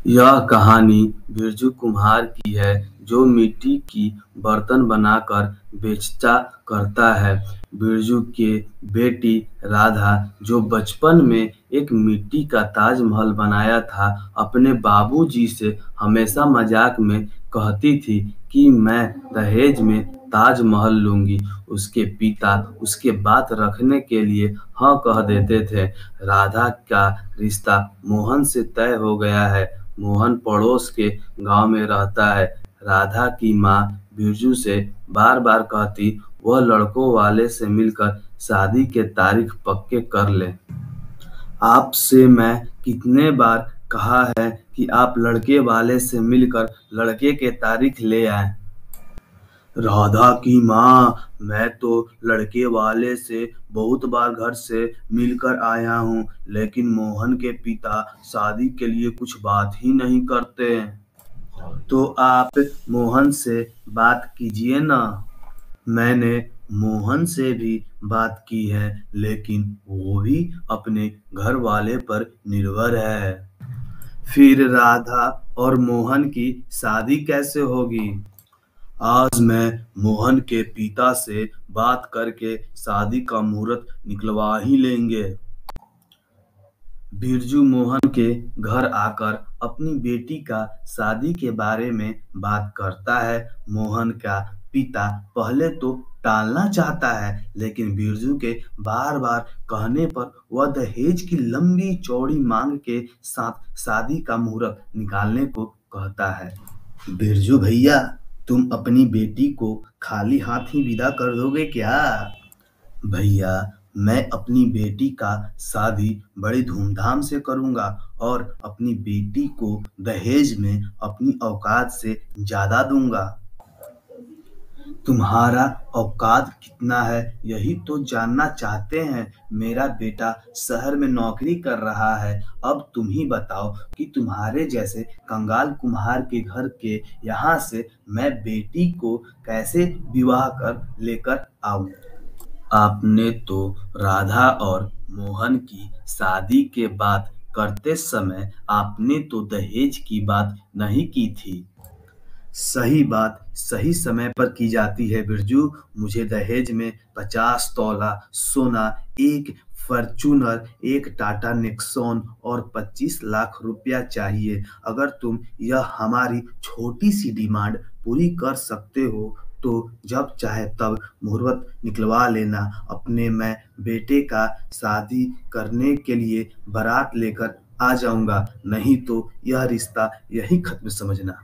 यह कहानी बिरजू कुम्हार की है जो मिट्टी की बर्तन बनाकर बेचता करता है। बिरजू के बेटी राधा जो बचपन में एक मिट्टी का ताजमहल बनाया था, अपने बाबूजी से हमेशा मजाक में कहती थी कि मैं दहेज में ताजमहल लूंगी। उसके पिता उसके बात रखने के लिए हाँ कह देते थे। राधा का रिश्ता मोहन से तय हो गया है। मोहन पड़ोस के गांव में रहता है। राधा की माँ बिरजू से बार बार कहती वह लड़कों वाले से मिलकर शादी के तारीख पक्के कर ले। आपसे मैं कितने बार कहा है कि आप लड़के वाले से मिलकर लड़के के तारीख ले आए। राधा की माँ, मैं तो लड़के वाले से बहुत बार घर से मिलकर आया हूँ, लेकिन मोहन के पिता शादी के लिए कुछ बात ही नहीं करते। तो आप मोहन से बात कीजिए ना। मैंने मोहन से भी बात की है, लेकिन वो भी अपने घर वाले पर निर्भर है। फिर राधा और मोहन की शादी कैसे होगी? आज मैं मोहन के पिता से बात करके शादी का मुहूर्त निकलवा ही लेंगे। बिरजू मोहन के घर आकर अपनी बेटी का शादी के बारे में बात करता है। मोहन का पिता पहले तो टालना चाहता है, लेकिन बिरजू के बार बार कहने पर वह दहेज की लंबी चौड़ी मांग के साथ शादी का मुहूर्त निकालने को कहता है। बिरजू भैया, तुम अपनी बेटी को खाली हाथ ही विदा कर दोगे क्या? भैया, मैं अपनी बेटी का शादी बड़ी धूमधाम से करूंगा और अपनी बेटी को दहेज में अपनी औकात से ज्यादा दूंगा। तुम्हारा औकात कितना है यही तो जानना चाहते हैं। मेरा बेटा शहर में नौकरी कर रहा है। अब तुम ही बताओ कि तुम्हारे जैसे कंगाल कुम्हार के घर के यहाँ से मैं बेटी को कैसे विवाह कर लेकर आऊं। आपने तो राधा और मोहन की शादी के बात करते समय आपने तो दहेज की बात नहीं की थी। सही बात सही समय पर की जाती है बिरजू। मुझे दहेज में 50 तोला सोना, एक फॉर्च्यूनर, एक टाटा नेक्सॉन और 25 लाख रुपया चाहिए। अगर तुम यह हमारी छोटी सी डिमांड पूरी कर सकते हो तो जब चाहे तब मुहूर्त निकलवा लेना। अपने मैं बेटे का शादी करने के लिए बारात लेकर आ जाऊंगा, नहीं तो यह रिश्ता यही खत्म समझना।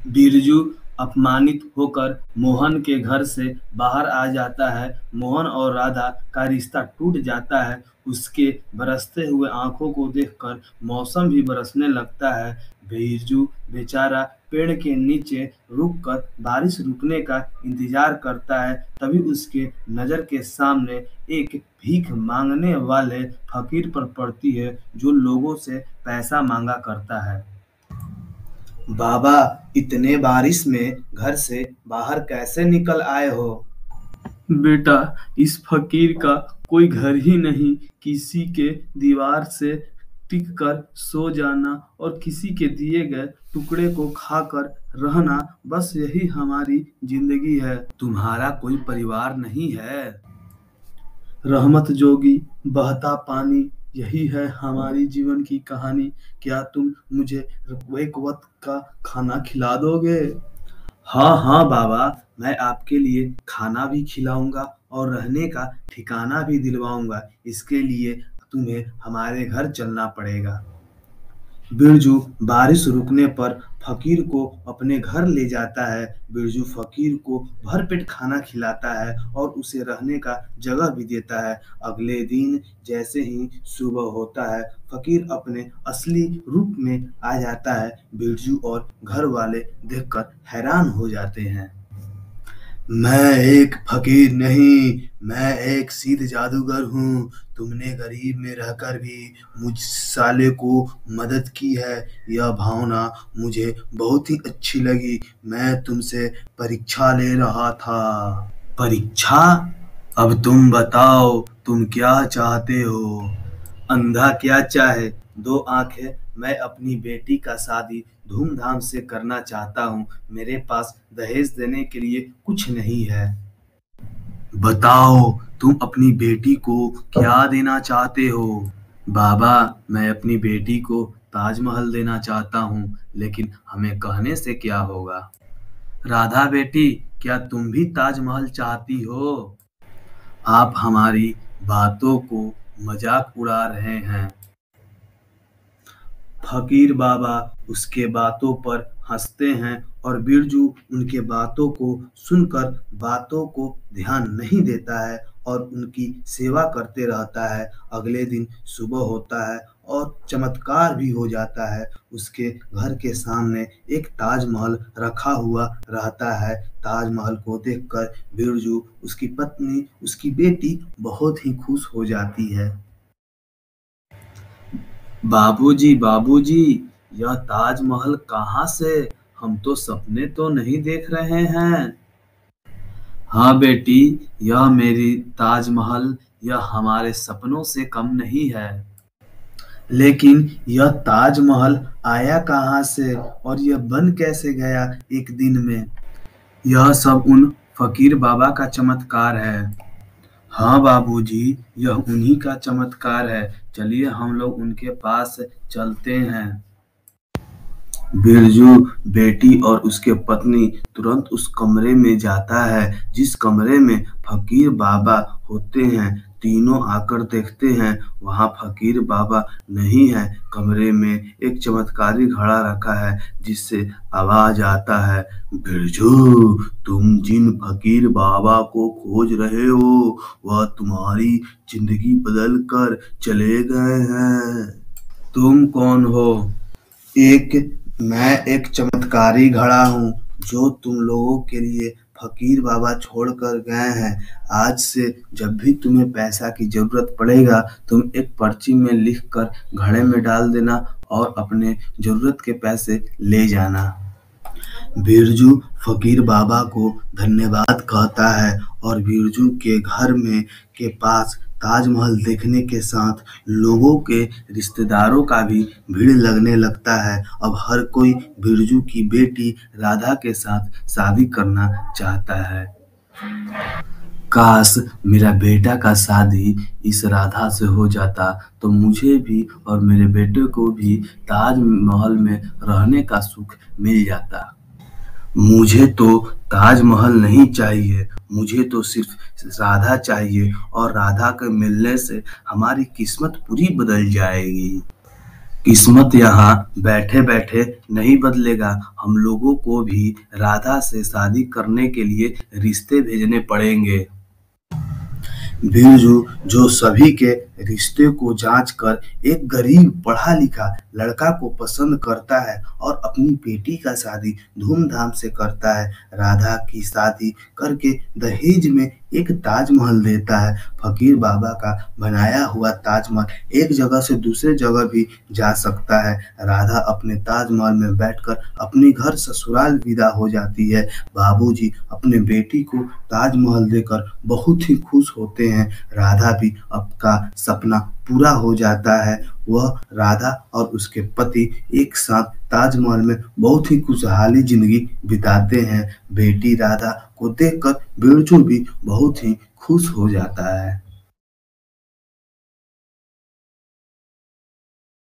बिरजू अपमानित होकर मोहन के घर से बाहर आ जाता है। मोहन और राधा का रिश्ता टूट जाता है। उसके बरसते हुए आंखों को देखकर मौसम भी बरसने लगता है। बिरजू बेचारा पेड़ के नीचे रुककर बारिश रुकने का इंतजार करता है। तभी उसके नजर के सामने एक भीख मांगने वाले फकीर पर पड़ती है जो लोगों से पैसा मांगा करता है। बाबा, इतने बारिश में घर से बाहर कैसे निकल आए हो? बेटा, इस फकीर का कोई घर ही नहीं। किसी के दीवार से टिक कर सो जाना और किसी के दिए गए टुकड़े को खाकर रहना, बस यही हमारी जिंदगी है। तुम्हारा कोई परिवार नहीं है? रहमत जोगी बहता पानी, यही है हमारी जीवन की कहानी। क्या तुम मुझे एक वक्त का खाना खिला दोगे? हाँ हाँ बाबा, मैं आपके लिए खाना भी खिलाऊंगा और रहने का ठिकाना भी दिलवाऊंगा। इसके लिए तुम्हें हमारे घर चलना पड़ेगा। बिरजू बारिश रुकने पर फकीर को अपने घर ले जाता है। बिरजू फकीर को भरपेट खाना खिलाता है और उसे रहने का जगह भी देता है। अगले दिन जैसे ही सुबह होता है, फकीर अपने असली रूप में आ जाता है। बिरजू और घर वाले देखकर हैरान हो जाते हैं। मैं एक फकीर नहीं, मैं एक सिद्ध जादूगर हूँ। तुमने गरीब में रहकर भी मुझ साले को मदद की है। यह भावना मुझे बहुत ही अच्छी लगी। मैं तुमसे परीक्षा ले रहा था। परीक्षा? अब तुम बताओ तुम क्या चाहते हो? अंधा क्या चाहे दो आंखें। मैं अपनी बेटी का शादी धूमधाम से करना चाहता हूँ। मेरे पास दहेज देने के लिए कुछ नहीं है। बताओ, तुम अपनी बेटी को क्या देना चाहते हो? बाबा, मैं अपनी बेटी को ताजमहल देना चाहता हूँ, लेकिन हमें कहने से क्या होगा? राधा बेटी, क्या तुम भी ताजमहल चाहती हो? आप हमारी बातों को मजाक उड़ा रहे हैं। फकीर बाबा उसके बातों पर हंसते हैं और बिरजू उनके बातों को सुनकर बातों को ध्यान नहीं देता है और उनकी सेवा करते रहता है। अगले दिन सुबह होता है और चमत्कार भी हो जाता है। उसके घर के सामने एक ताजमहल रखा हुआ रहता है। ताजमहल को देखकर बिरजू, उसकी पत्नी, उसकी बेटी बहुत ही खुश हो जाती है। बाबूजी, बाबूजी, यह ताजमहल कहाँ से? हम तो सपने तो नहीं देख रहे हैं। हाँ बेटी, यह मेरी ताजमहल, यह हमारे सपनों से कम नहीं है। लेकिन यह ताजमहल आया कहाँ से और यह बन कैसे गया एक दिन में? यह सब उन फकीर बाबा का चमत्कार है। हाँ बाबूजी, यह उन्हीं का चमत्कार है। चलिए हम लोग उनके पास चलते हैं। बिरजू बेटी और उसके पत्नी तुरंत उस कमरे में जाता है जिस कमरे में फकीर बाबा होते हैं। तीनों आकर देखते हैं वहाँ फकीर बाबा नहीं है। कमरे में एक चमत्कारी घड़ा रखा है जिससे आवाज आता है, बिरजू, तुम जिन फकीर बाबा को खोज रहे हो वह तुम्हारी जिंदगी बदल कर चले गए हैं। तुम कौन हो? मैं एक चमत्कारी घड़ा हूँ जो तुम लोगों के लिए फकीर बाबा छोड़ कर गए हैं। आज से जब भी तुम्हें पैसा की जरूरत पड़ेगा तुम एक पर्ची में लिख कर घड़े में डाल देना और अपने जरूरत के पैसे ले जाना। बिरजू फकीर बाबा को धन्यवाद कहता है और बिरजू के घर में के पास ताजमहल देखने के साथ लोगों के रिश्तेदारों का भी भीड़ लगने लगता है। अब हर कोई बिरजू की बेटी राधा के साथ शादी करना चाहता है। काश मेरा बेटा का शादी इस राधा से हो जाता तो मुझे भी और मेरे बेटे को भी ताजमहल में रहने का सुख मिल जाता। मुझे तो ताजमहल नहीं चाहिए, मुझे तो सिर्फ राधा चाहिए और राधा के मिलने से हमारी किस्मत पूरी बदल जाएगी। किस्मत यहाँ बैठे बैठे नहीं बदलेगा, हम लोगों को भी राधा से शादी करने के लिए रिश्ते भेजने पड़ेंगे। बिरजू जो सभी के रिश्ते को जांचकर एक गरीब पढ़ा लिखा लड़का को पसंद करता है और अपनी बेटी का शादी धूमधाम से करता है। राधा की शादी करके दहेज में एक ताजमहल देता है। फकीर बाबा का बनाया हुआ ताजमहल एक जगह से दूसरे जगह भी जा सकता है। राधा अपने ताजमहल में बैठकर अपने घर ससुराल विदा हो जाती है। बाबूजी अपने बेटी को ताजमहल देकर बहुत ही खुश होते हैं। राधा भी आपका सपना पूरा हो जाता है। वह राधा और उसके पति एक साथ ताजमहल में बहुत ही खुशहाली जिंदगी बिताते हैं। बेटी राधा को देखकर बिरजू भी बहुत ही खुश हो जाता है।